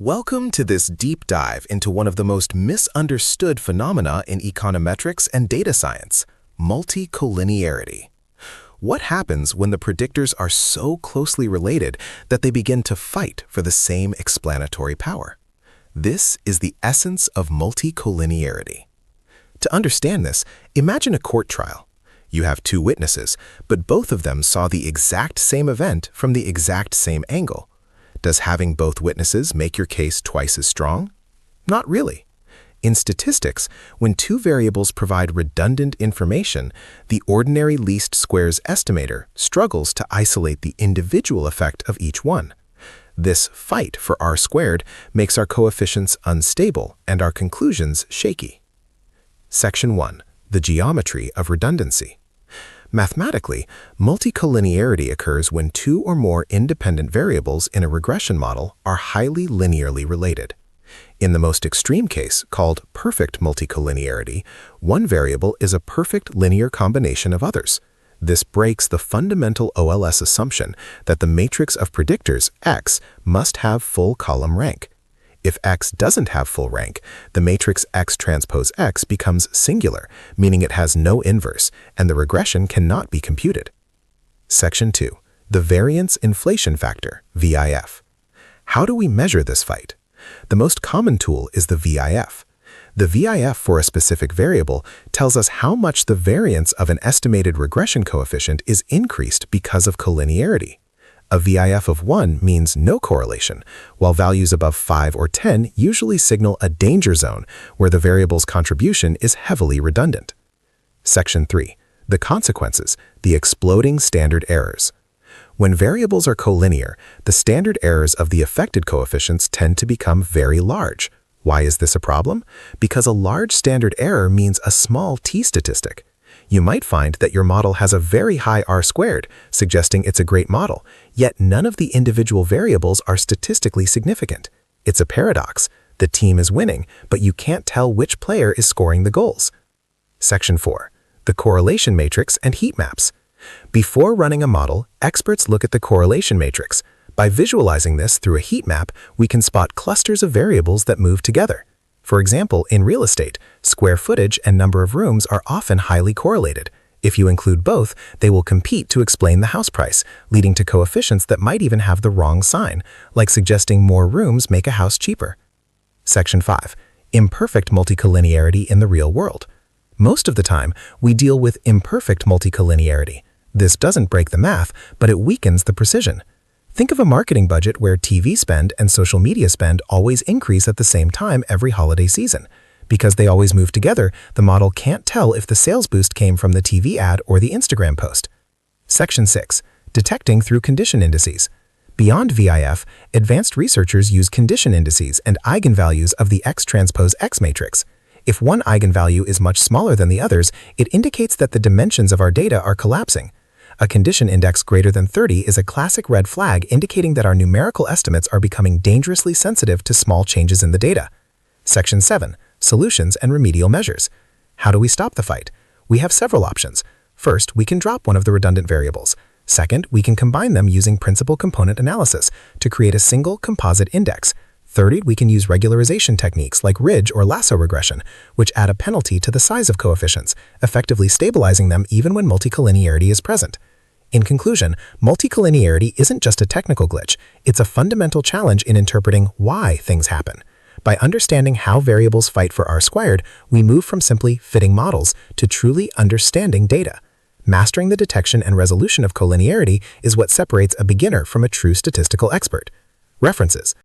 Welcome to this deep dive into one of the most misunderstood phenomena in econometrics and data science, multicollinearity. What happens when the predictors are so closely related that they begin to fight for the same explanatory power? This is the essence of multicollinearity. To understand this, imagine a court trial. You have two witnesses, but both of them saw the exact same event from the exact same angle. Does having both witnesses make your case twice as strong? Not really. In statistics, when two variables provide redundant information, the ordinary least squares estimator struggles to isolate the individual effect of each one. This fight for R squared makes our coefficients unstable and our conclusions shaky. Section 1. The geometry of redundancy. Mathematically, multicollinearity occurs when two or more independent variables in a regression model are highly linearly related. In the most extreme case, called perfect multicollinearity, one variable is a perfect linear combination of others. This breaks the fundamental OLS assumption that the matrix of predictors, X, must have full column rank. If X doesn't have full rank, the matrix X transpose X becomes singular, meaning it has no inverse, and the regression cannot be computed. Section 2. The Variance Inflation Factor, VIF. How do we measure this fight? The most common tool is the VIF. The VIF for a specific variable tells us how much the variance of an estimated regression coefficient is increased because of collinearity. A VIF of 1 means no correlation, while values above 5 or 10 usually signal a danger zone where the variable's contribution is heavily redundant. Section 3. The consequences, the exploding standard errors. When variables are collinear, the standard errors of the affected coefficients tend to become very large. Why is this a problem? Because a large standard error means a small t-statistic. You might find that your model has a very high R squared, suggesting it's a great model, yet none of the individual variables are statistically significant. It's a paradox. The team is winning, but you can't tell which player is scoring the goals. Section 4. The correlation matrix and heat maps. Before running a model, experts look at the correlation matrix. By visualizing this through a heat map, we can spot clusters of variables that move together. For example, in real estate, square footage and number of rooms are often highly correlated. If you include both, they will compete to explain the house price, leading to coefficients that might even have the wrong sign, like suggesting more rooms make a house cheaper. Section 5. Imperfect multicollinearity in the real world. Most of the time, we deal with imperfect multicollinearity. This doesn't break the math, but it weakens the precision. Think of a marketing budget where TV spend and social media spend always increase at the same time every holiday season. Because they always move together, the model can't tell if the sales boost came from the TV ad or the Instagram post. Section 6. Detecting through condition indices. Beyond VIF, advanced researchers use condition indices and eigenvalues of the X transpose X matrix. If one eigenvalue is much smaller than the others, it indicates that the dimensions of our data are collapsing. A condition index greater than 30 is a classic red flag indicating that our numerical estimates are becoming dangerously sensitive to small changes in the data. Section 7. Solutions and remedial measures. How do we stop the fight? We have several options. First, we can drop one of the redundant variables. Second, we can combine them using principal component analysis to create a single composite index. Third, we can use regularization techniques like ridge or lasso regression, which add a penalty to the size of coefficients, effectively stabilizing them even when multicollinearity is present. In conclusion, multicollinearity isn't just a technical glitch, it's a fundamental challenge in interpreting why things happen. By understanding how variables fight for R squared, we move from simply fitting models to truly understanding data. Mastering the detection and resolution of collinearity is what separates a beginner from a true statistical expert. References: